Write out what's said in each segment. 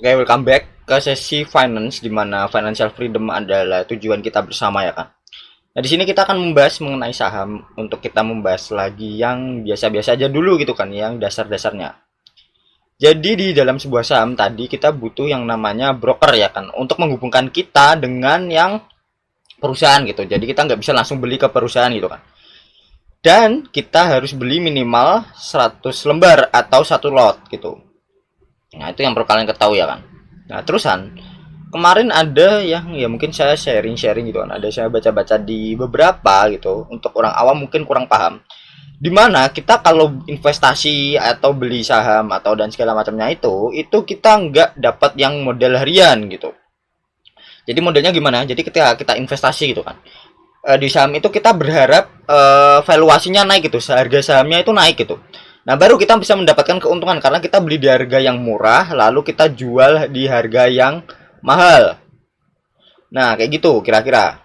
Oke, welcome back ke sesi finance di mana financial freedom adalah tujuan kita bersama ya kan. Nah, di sini kita akan membahas mengenai saham untuk kita membahas lagi yang biasa-biasa aja dulu gitu kan, yang dasar-dasarnya. Jadi di dalam sebuah saham tadi kita butuh yang namanya broker ya kan, untuk menghubungkan kita dengan yang perusahaan gitu. Jadi kita nggak bisa langsung beli ke perusahaan gitu kan. Dan kita harus beli minimal 100 lembar atau satu lot gitu. Nah, itu yang perlu kalian ketahui ya kan. Nah, terusan kemarin ada yang ya mungkin saya sharing-sharing gitu kan. Ada saya baca-baca di beberapa gitu untuk orang awam mungkin kurang paham. Dimana kita kalau investasi atau beli saham atau dan segala macamnya itu kita nggak dapat yang modal harian gitu. Jadi modelnya gimana? Jadi ketika kita investasi gitu kan, di saham itu kita berharap valuasinya naik gitu, harga sahamnya itu naik gitu. Nah, baru kita bisa mendapatkan keuntungan karena kita beli di harga yang murah, lalu kita jual di harga yang mahal. Nah, kayak gitu kira-kira.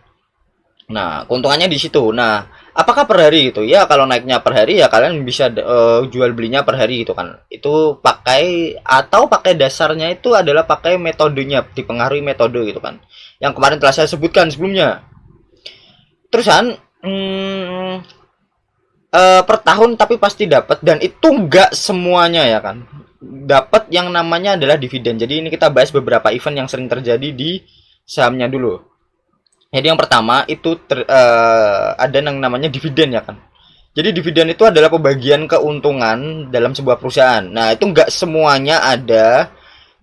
Nah, keuntungannya di situ. Nah, apakah per hari gitu? Ya, kalau naiknya per hari ya kalian bisa jual belinya per hari gitu kan. Itu pakai atau pakai dasarnya itu adalah pakai metodenya, dipengaruhi metode gitu kan. Yang kemarin telah saya sebutkan sebelumnya. Terusan, per tahun tapi pasti dapat dan itu nggak semuanya ya kan. Dapat yang namanya adalah dividen. Jadi ini kita bahas beberapa event yang sering terjadi di sahamnya dulu. Jadi yang pertama itu ada yang namanya dividen ya kan. Jadi dividen itu adalah pembagian keuntungan dalam sebuah perusahaan. Nah, itu nggak semuanya ada,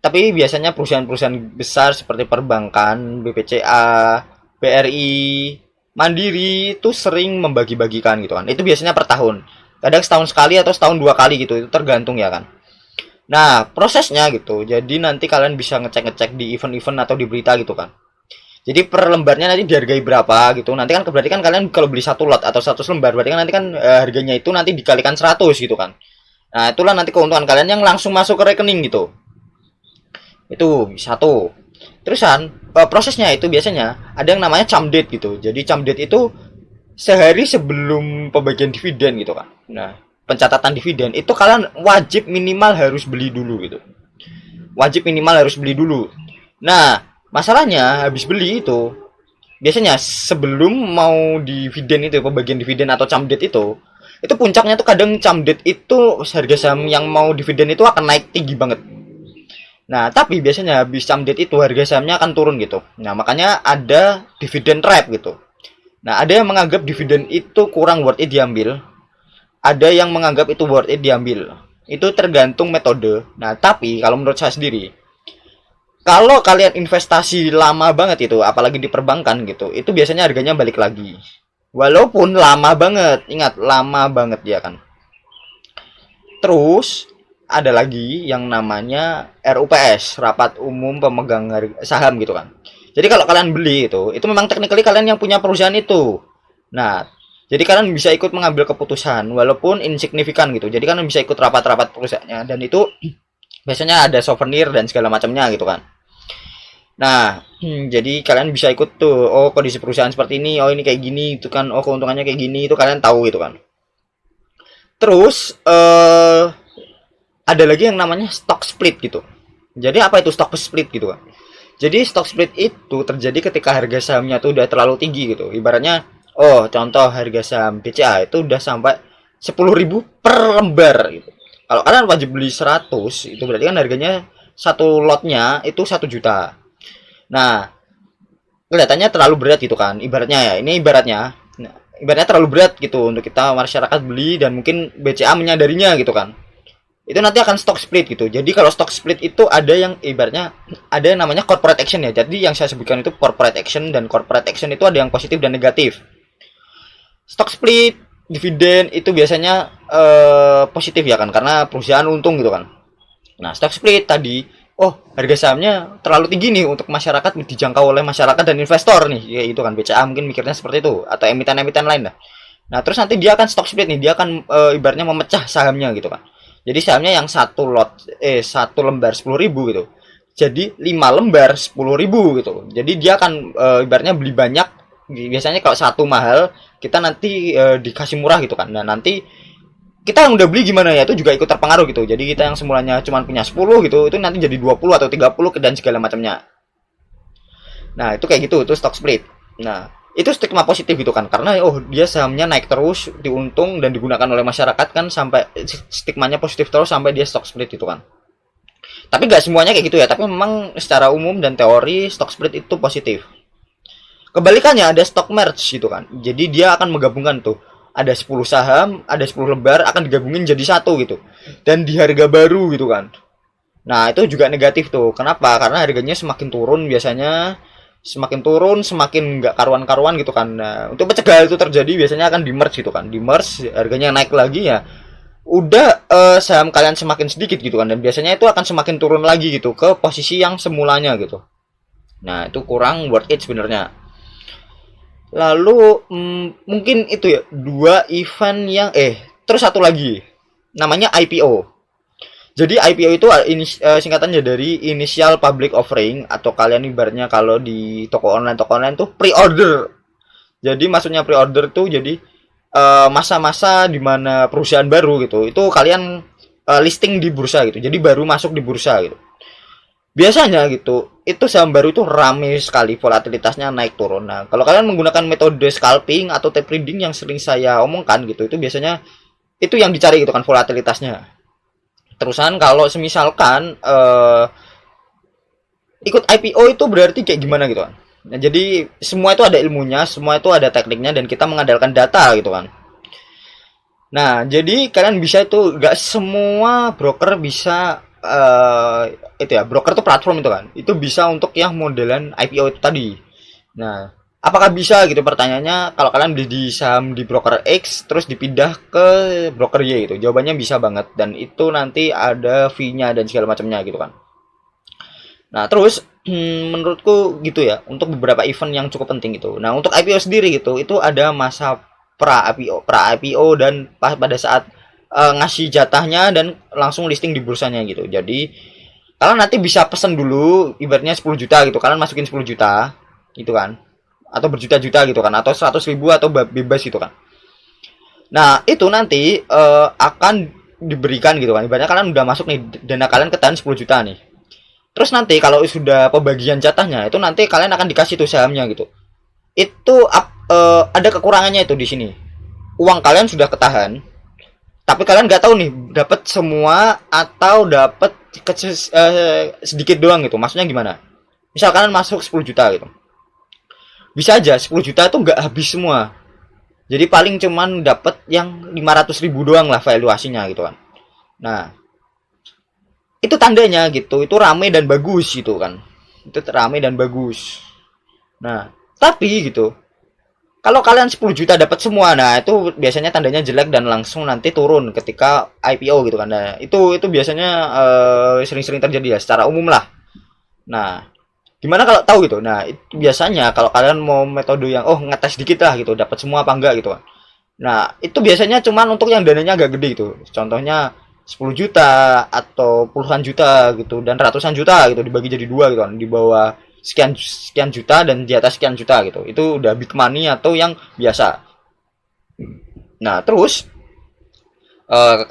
tapi biasanya perusahaan-perusahaan besar seperti perbankan, BPCA, BRI, Mandiri itu sering membagi-bagikan gitu kan. Itu biasanya per tahun. Kadang setahun sekali atau setahun dua kali gitu. Itu tergantung ya kan. Nah, prosesnya gitu. Jadi nanti kalian bisa ngecek-ngecek di event-event atau di berita gitu kan. Jadi per lembarnya nanti dihargai berapa gitu. Nanti kan berarti kan kalian kalau beli satu lot atau 100 lembar berarti kan nanti kan harganya itu nanti dikalikan 100 gitu kan. Nah, itulah nanti keuntungan kalian yang langsung masuk ke rekening gitu. Itu satu. Terusan prosesnya itu biasanya ada yang namanya cam date gitu. Jadi cam date itu sehari sebelum pembagian dividen gitu kan. Nah, pencatatan dividen itu kalian wajib minimal harus beli dulu gitu. Wajib minimal harus beli dulu. Nah, masalahnya habis beli itu biasanya sebelum mau dividen itu pembagian dividen atau cam date itu puncaknya tuh kadang cam date itu harga saham yang mau dividen itu akan naik tinggi banget. Nah, tapi biasanya habis cam date itu harga sahamnya akan turun gitu. Nah, makanya ada dividen trap gitu. Nah, ada yang menganggap dividen itu kurang worth it diambil. Ada yang menganggap itu worth it diambil. Itu tergantung metode. Nah, tapi kalau menurut saya sendiri, kalau kalian investasi lama banget itu, apalagi di perbankan gitu, itu biasanya harganya balik lagi. Walaupun lama banget, ingat lama banget dia kan. Terus ada lagi yang namanya RUPS, Rapat Umum Pemegang Saham gitu kan. Jadi kalau kalian beli itu memang technically kalian yang punya perusahaan itu. Nah, jadi kalian bisa ikut mengambil keputusan walaupun insignifikan gitu. Jadi kalian bisa ikut rapat-rapat perusahaannya dan itu biasanya ada souvenir dan segala macamnya gitu kan. Nah, jadi kalian bisa ikut tuh. Oh, kondisi perusahaan seperti ini. Oh, ini kayak gini itu kan. Oh, keuntungannya kayak gini itu kalian tahu gitu kan. Terus ada lagi yang namanya stock split gitu. Jadi apa itu stock split gitu kan? Jadi stock split itu terjadi ketika harga sahamnya tuh udah terlalu tinggi gitu. Ibaratnya, oh contoh harga saham BCA itu udah sampai 10.000 per lembar gitu. Kalau kalian wajib beli 100, itu berarti kan harganya satu lotnya itu 1 juta. Nah, kelihatannya terlalu berat gitu kan. Ibaratnya ya, ini ibaratnya. Nah, ibaratnya terlalu berat gitu untuk kita masyarakat beli dan mungkin BCA menyadarinya gitu kan. Itu nanti akan stock split gitu. Jadi kalau stock split itu ada yang ibaratnya ada yang namanya corporate action ya. Jadi yang saya sebutkan itu corporate action dan corporate action itu ada yang positif dan negatif. Stock split, dividen itu biasanya positif ya kan karena perusahaan untung gitu kan. Nah, stock split tadi, oh harga sahamnya terlalu tinggi nih untuk masyarakat dijangkau oleh masyarakat dan investor nih. Ya itu kan BCA mungkin mikirnya seperti itu atau emiten-emiten lain dah. Nah, terus nanti dia akan stock split nih, dia akan ibaratnya memecah sahamnya gitu kan. Jadi sahamnya yang satu lembar 10.000 gitu. Jadi 5 lembar 10.000 gitu. Jadi dia akan ibaratnya beli banyak. Biasanya kalau satu mahal, kita nanti dikasih murah gitu kan. Nah, nanti kita yang udah beli gimana ya, itu juga ikut terpengaruh gitu. Jadi kita yang semulanya cuma punya 10 gitu, itu nanti jadi 20 atau 30 dan segala macamnya. Nah, itu kayak gitu, itu stock split. Nah, itu stigma positif gitu kan, karena oh dia sahamnya naik terus, diuntung dan digunakan oleh masyarakat kan, sampai stigmanya positif terus sampai dia stock split gitu kan. Tapi nggak semuanya kayak gitu ya, tapi memang secara umum dan teori stock split itu positif. Kebalikannya ada stock merge gitu kan. Jadi dia akan menggabungkan tuh, ada 10 saham, ada 10 lembar akan digabungin jadi satu gitu. Dan di harga baru gitu kan. Nah, itu juga negatif tuh. Kenapa? Karena harganya semakin turun biasanya, semakin turun semakin nggak karuan-karuan gitu kan. Nah, untuk mencegah itu terjadi biasanya akan di merge gitu kan. Di merge harganya naik lagi ya. Udah saham kalian semakin sedikit gitu kan, dan biasanya itu akan semakin turun lagi gitu ke posisi yang semulanya gitu. Nah, itu kurang worth it sebenarnya. Lalu mungkin itu ya dua event yang terus satu lagi namanya IPO. Jadi IPO itu singkatannya dari Initial Public Offering, atau kalian ibaratnya kalau di toko online tuh pre-order. Jadi maksudnya pre-order tuh jadi masa-masa di mana perusahaan baru gitu, itu kalian listing di bursa gitu. Jadi baru masuk di bursa gitu. Biasanya gitu, itu saham baru itu rame sekali, volatilitasnya naik turun. Nah, kalau kalian menggunakan metode scalping atau tape reading yang sering saya omongkan gitu, itu biasanya itu yang dicari gitu kan, volatilitasnya. Terusan kalau semisalkan ikut IPO itu berarti kayak gimana gitu kan. Nah, jadi semua itu ada ilmunya, semua itu ada tekniknya, dan kita mengandalkan data gitu kan. Nah, jadi kalian bisa itu, gak semua broker bisa itu ya, broker itu platform itu kan, itu bisa untuk yang modelan IPO itu tadi. Nah, apakah bisa gitu pertanyaannya, kalau kalian beli di saham di broker X terus dipindah ke broker Y gitu? Jawabannya bisa banget, dan itu nanti ada fee-nya dan segala macamnya gitu kan. Nah, terus menurutku gitu ya, untuk beberapa event yang cukup penting gitu. Nah, untuk IPO sendiri gitu, itu ada masa pra IPO dan pada saat ngasih jatahnya dan langsung listing di bursanya gitu. Jadi kalian nanti bisa pesen dulu, ibaratnya 10 juta gitu, kalian masukin 10 juta gitu kan, atau berjuta-juta gitu kan, atau 100 ribu atau bebas gitu kan. Nah, itu nanti akan diberikan gitu kan, ibaratnya kalian udah masuk nih, dana kalian ketahan 10 juta nih. Terus nanti kalau sudah pembagian jatahnya, itu nanti kalian akan dikasih tuh sahamnya gitu. Itu ada kekurangannya itu di sini. Uang kalian sudah ketahan, tapi kalian nggak tahu nih dapat semua atau dapat sedikit doang gitu. Maksudnya gimana? Misal kalian masuk 10 juta gitu, bisa aja 10 juta itu nggak habis semua. Jadi paling cuman dapat yang 500 ribu doang lah valuasinya gitu kan. Nah, itu tandanya gitu, itu rame dan bagus gitu kan. Itu rame dan bagus. Nah, tapi gitu, kalau kalian 10 juta dapat semua, nah itu biasanya tandanya jelek dan langsung nanti turun ketika IPO gitu kan. Nah, itu biasanya sering-sering terjadi ya secara umum lah. Nah, gimana kalau tahu gitu? Nah, itu biasanya kalau kalian mau metode yang ngetes dikit lah gitu, dapat semua apa enggak gitu kan. Nah, itu biasanya cuman untuk yang dananya agak gede gitu. Contohnya 10 juta atau puluhan juta gitu, dan ratusan juta gitu dibagi jadi dua gitu kan. Di bawah sekian sekian juta dan di atas sekian juta gitu. Itu udah big money atau yang biasa. Nah, terus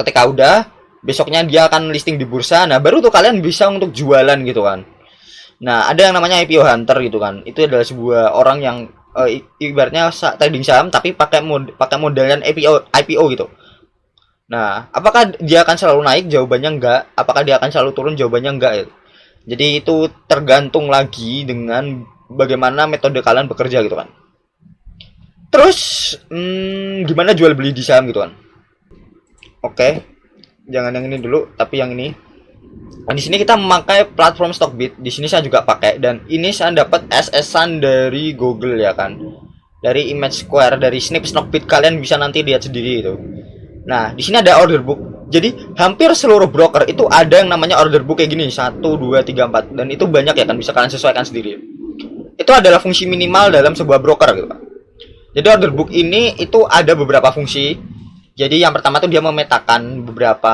ketika udah, besoknya dia akan listing di bursa. Nah, baru tuh kalian bisa untuk jualan gitu kan. Nah, ada yang namanya IPO hunter gitu kan. Itu adalah sebuah orang yang ibaratnya trading saham tapi pakai modelan IPO gitu. Nah, apakah dia akan selalu naik? Jawabannya enggak. Apakah dia akan selalu turun? Jawabannya enggak ya. Jadi itu tergantung lagi dengan bagaimana metode kalian bekerja gitu kan. Terus gimana jual beli di saham gitu kan? Oke, jangan yang ini dulu, tapi yang ini. Nah, di sini kita memakai platform Stockbit. Di sini saya juga pakai, dan ini saya dapat SS-an dari Google ya kan. Dari Image Square, dari Snip Stockbit, kalian bisa nanti lihat sendiri itu. Nah, di sini ada order book. Jadi hampir seluruh broker itu ada yang namanya order book kayak gini, 1 2 3 4, dan itu banyak ya kan, bisa kalian sesuaikan sendiri. Itu adalah fungsi minimal dalam sebuah broker gitu kan. Jadi order book ini itu ada beberapa fungsi. Jadi yang pertama tuh dia memetakan beberapa,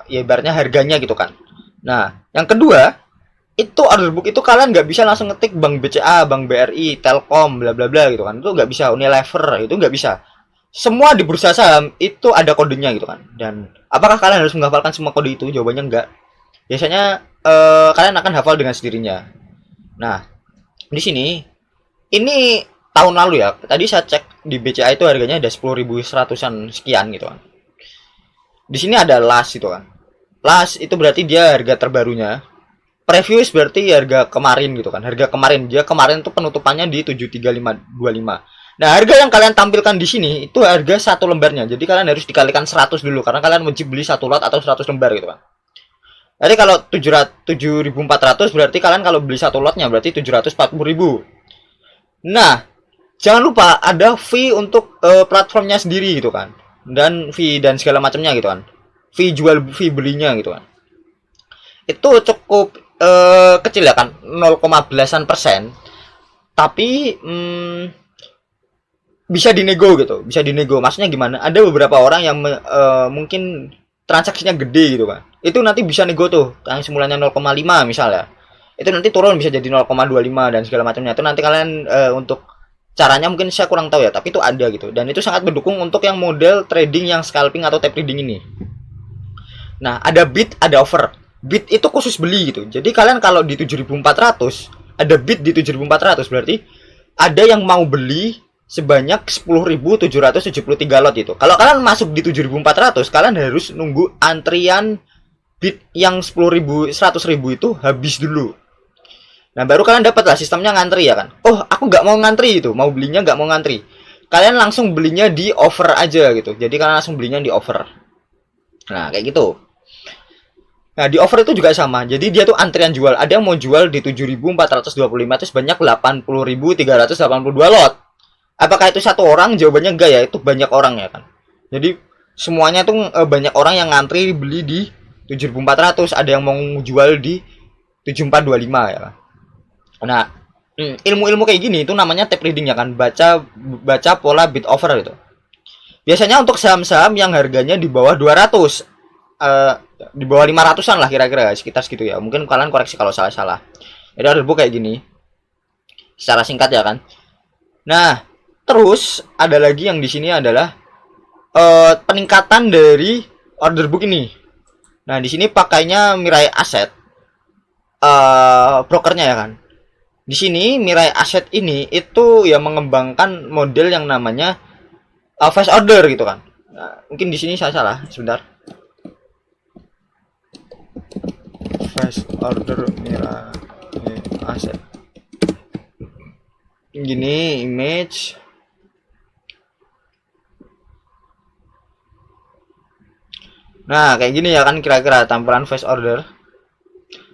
ya ibaratnya harganya gitu kan. Nah, yang kedua, itu order book itu kalian nggak bisa langsung ngetik Bank BCA, Bank BRI, Telkom, bla bla bla gitu kan. Itu nggak bisa, Unilever, itu nggak bisa. Semua di bursa saham itu ada kodenya gitu kan. Dan apakah kalian harus menghafalkan semua kode itu? Jawabannya enggak. Biasanya kalian akan hafal dengan sendirinya. Nah, di sini ini tahun lalu ya. Tadi saya cek di BCA itu harganya ada 10.100-an sekian gitu kan. Di sini ada last itu kan. Last itu berarti dia harga terbarunya. Previous berarti harga kemarin gitu kan. Harga kemarin dia kemarin tuh penutupannya di 73525. Nah, harga yang kalian tampilkan di sini itu harga satu lembarnya. Jadi kalian harus dikalikan 100 dulu karena kalian wajib beli satu lot atau 100 lembar gitu kan. Jadi kalau 7.400 berarti kalian kalau beli satu lotnya berarti 740.000. Nah, jangan lupa ada fee untuk platformnya sendiri gitu kan. Dan fee dan segala macamnya gitu kan. Fee jual, fee belinya gitu kan. Itu cukup kecil ya kan, 0,belasan persen. Tapi bisa dinego gitu, bisa dinego. Maksudnya gimana? Ada beberapa orang yang mungkin transaksinya gede gitu kan. Itu nanti bisa nego tuh, yang semulanya 0,5 misalnya. Itu nanti turun bisa jadi 0,25 dan segala macamnya. Itu nanti kalian untuk caranya mungkin saya kurang tahu ya, tapi itu ada gitu. Dan itu sangat mendukung untuk yang model trading yang scalping atau tape trading ini. Nah, ada bid, ada offer. Bid itu khusus beli gitu. Jadi kalian kalau di 7.400 ada bid di 7.400 berarti ada yang mau beli sebanyak 10.773 lot itu. Kalau kalian masuk di 7.400, kalian harus nunggu antrian bid yang 10.000, 100.000 itu habis dulu. Nah, baru kalian dapat lah sistemnya ngantri ya kan. Oh, aku nggak mau ngantri itu, mau belinya nggak mau ngantri. Kalian langsung belinya di offer aja gitu. Jadi kalian langsung belinya di offer. Nah, kayak gitu. Nah, di offer itu juga sama. Jadi dia tuh antrian jual. Ada yang mau jual di 7.425 itu sebanyak 80.382 lot. Apakah itu satu orang? Jawabannya enggak ya. Itu banyak orang ya kan. Jadi semuanya tuh banyak orang yang ngantri beli di 7.400. Ada yang mau jual di 7.425 ya kan. Nah, ilmu-ilmu kayak gini itu namanya tape reading ya kan. Baca pola bid offer itu. Biasanya untuk saham-saham yang harganya di bawah 200, di bawah 500-an lah kira-kira, sekitar segitu ya. Mungkin kalian koreksi kalau salah-salah. Jadi order book kayak gini. Secara singkat ya kan. Nah, terus ada lagi yang di sini adalah peningkatan dari order book ini. Nah, di sini pakainya Mirai Asset, brokernya ya kan. Di sini Mirai Asset ini itu ya mengembangkan model yang namanya fast order gitu kan. Nah, mungkin di sini saya salah, sebentar. Fast order Mirai Asset. Gini image. Nah, kayak gini ya kan kira-kira tampilan fast order.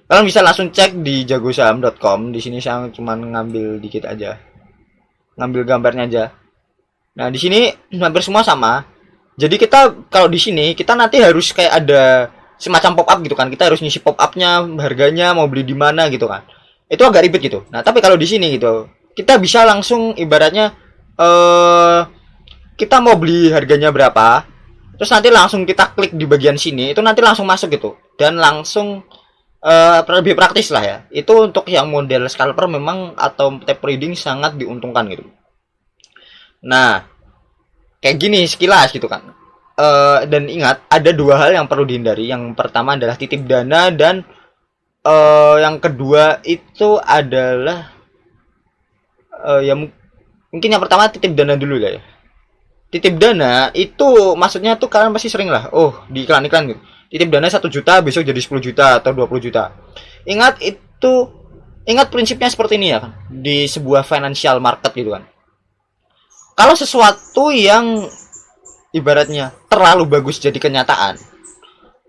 Kalian bisa langsung cek di jagosaham.com. Di sini saya cuma ngambil dikit aja. Ngambil gambarnya aja. Nah, di sini hampir semua sama. Jadi kita kalau di sini kita nanti harus kayak ada semacam pop up gitu kan. Kita harus ngisi pop up-nya, harganya, mau beli di mana gitu kan. Itu agak ribet gitu. Nah, tapi kalau di sini gitu, kita bisa langsung ibaratnya kita mau beli harganya berapa, terus nanti langsung kita klik di bagian sini, itu nanti langsung masuk gitu. Dan langsung lebih praktis lah ya. Itu untuk yang model scalper memang atau tape reading sangat diuntungkan gitu. Nah, kayak gini sekilas gitu kan. Dan ingat ada dua hal yang perlu dihindari. Yang pertama adalah titip dana dan yang kedua itu adalah mungkin yang pertama titip dana dulu lah ya. Titip dana itu maksudnya tuh kalian pasti sering lah. Oh, di iklan-iklan gitu. Titip dana 1 juta besok jadi 10 juta atau 20 juta. Ingat prinsipnya seperti ini ya kan. Di sebuah financial market gitu kan. Kalau sesuatu yang ibaratnya terlalu bagus jadi kenyataan,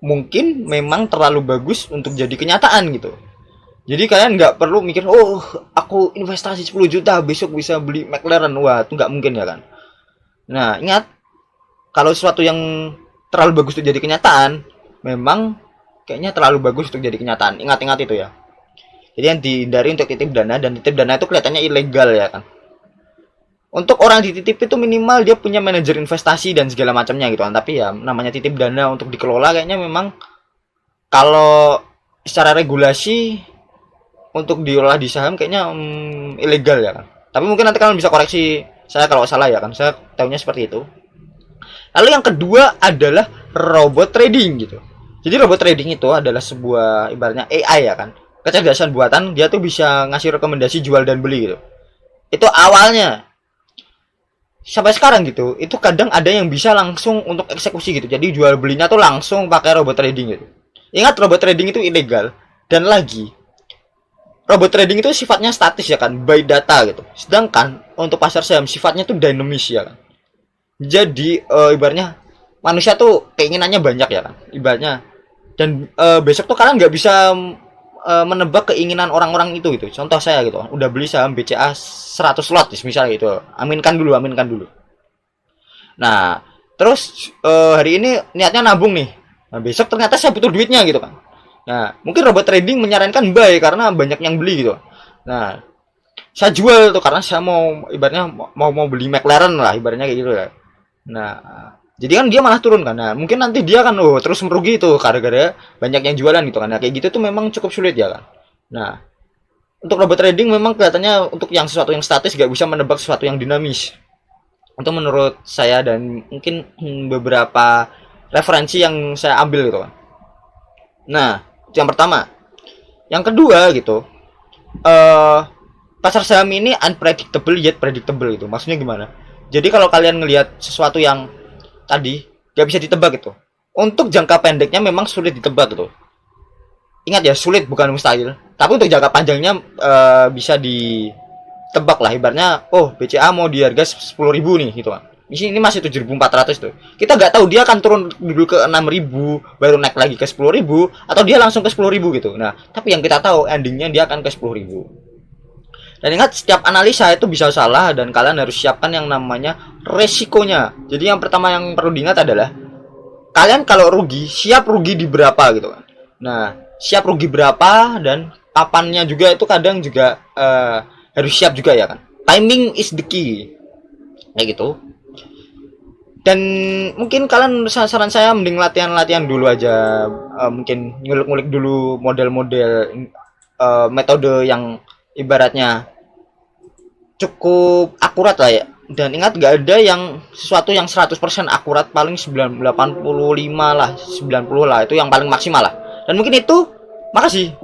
mungkin memang terlalu bagus untuk jadi kenyataan gitu. Jadi kalian nggak perlu mikir, oh aku investasi 10 juta besok bisa beli McLaren. Wah, itu nggak mungkin ya kan. Nah, ingat, kalau sesuatu yang terlalu bagus untuk jadi kenyataan, memang kayaknya terlalu bagus untuk jadi kenyataan. Ingat-ingat itu ya. Jadi yang dihindari untuk titip dana, dan titip dana itu kelihatannya ilegal ya kan. Untuk orang dititip itu minimal dia punya manajer investasi dan segala macamnya gitu kan. Tapi ya namanya titip dana untuk dikelola kayaknya memang kalau secara regulasi untuk diolah di saham kayaknya ilegal ya kan. Tapi mungkin nanti kalian bisa koreksi saya kalau salah ya kan. Saya tahunya seperti itu. Lalu yang kedua adalah robot trading gitu. Jadi robot trading itu adalah sebuah ibaratnya AI ya kan, kecerdasan buatan. Dia tuh bisa ngasih rekomendasi jual dan beli gitu. Itu awalnya sampai sekarang gitu, itu kadang ada yang bisa langsung untuk eksekusi gitu. Jadi jual belinya tuh langsung pakai robot trading gitu. Ingat, robot trading itu ilegal. Dan lagi, robot trading itu sifatnya statis ya kan, by data gitu. Sedangkan untuk pasar saham sifatnya tuh dinamis ya kan. Jadi ibaratnya manusia tuh keinginannya banyak ya kan, ibaratnya. Dan besok tuh kalian nggak bisa menebak keinginan orang-orang itu gitu. Contoh saya gitu, udah beli saham BCA 100 lot misalnya gitu. Aminkan dulu, aminkan dulu. Nah, terus hari ini niatnya nabung nih. Nah, besok ternyata saya butuh duitnya gitu kan. Nah, mungkin robot trading menyarankan buy karena banyak yang beli gitu. Nah, saya jual tuh karena saya mau ibaratnya mau beli McLaren lah ibaratnya kayak gitu ya. Nah, jadi kan dia malah turun kan. Nah, mungkin nanti dia kan terus merugi tuh gara-gara banyak yang jualan gitu kan. Nah, kayak gitu tuh memang cukup sulit ya kan. Nah, untuk robot trading memang kelihatannya untuk yang sesuatu yang statis gak bisa menebak sesuatu yang dinamis. Itu menurut saya dan mungkin beberapa referensi yang saya ambil gitu kan. Nah, itu yang pertama. Yang kedua gitu, eh pasar saham ini unpredictable yet predictable itu. Maksudnya gimana? Jadi kalau kalian ngelihat sesuatu yang tadi gak bisa ditebak gitu. Untuk jangka pendeknya memang sulit ditebak gitu. Ingat ya, sulit bukan mustahil. Tapi untuk jangka panjangnya bisa ditebak lah. Ibaratnya, oh BCA mau di harga 10.000 nih gitu kan. Di sini masih 7.400 tuh. Kita nggak tahu dia akan turun dulu ke 6.000 baru naik lagi ke 10.000 atau dia langsung ke 10.000 gitu. Nah, tapi yang kita tahu endingnya dia akan ke 10.000. Dan ingat, setiap analisa itu bisa salah dan kalian harus siapkan yang namanya resikonya. Jadi yang pertama yang perlu diingat adalah kalian kalau rugi, siap rugi di berapa gitu kan. Nah, siap rugi berapa dan kapannya juga itu kadang juga harus siap juga ya kan. Timing is the key. Kayak gitu. Dan mungkin kalian, saran saya mending latihan-latihan dulu aja, mungkin ngulik-ngulik dulu model-model metode yang ibaratnya cukup akurat lah ya. Dan ingat, gak ada yang sesuatu yang 100% akurat, paling 85 lah, 90 lah, itu yang paling maksimal lah. Dan mungkin itu, makasih.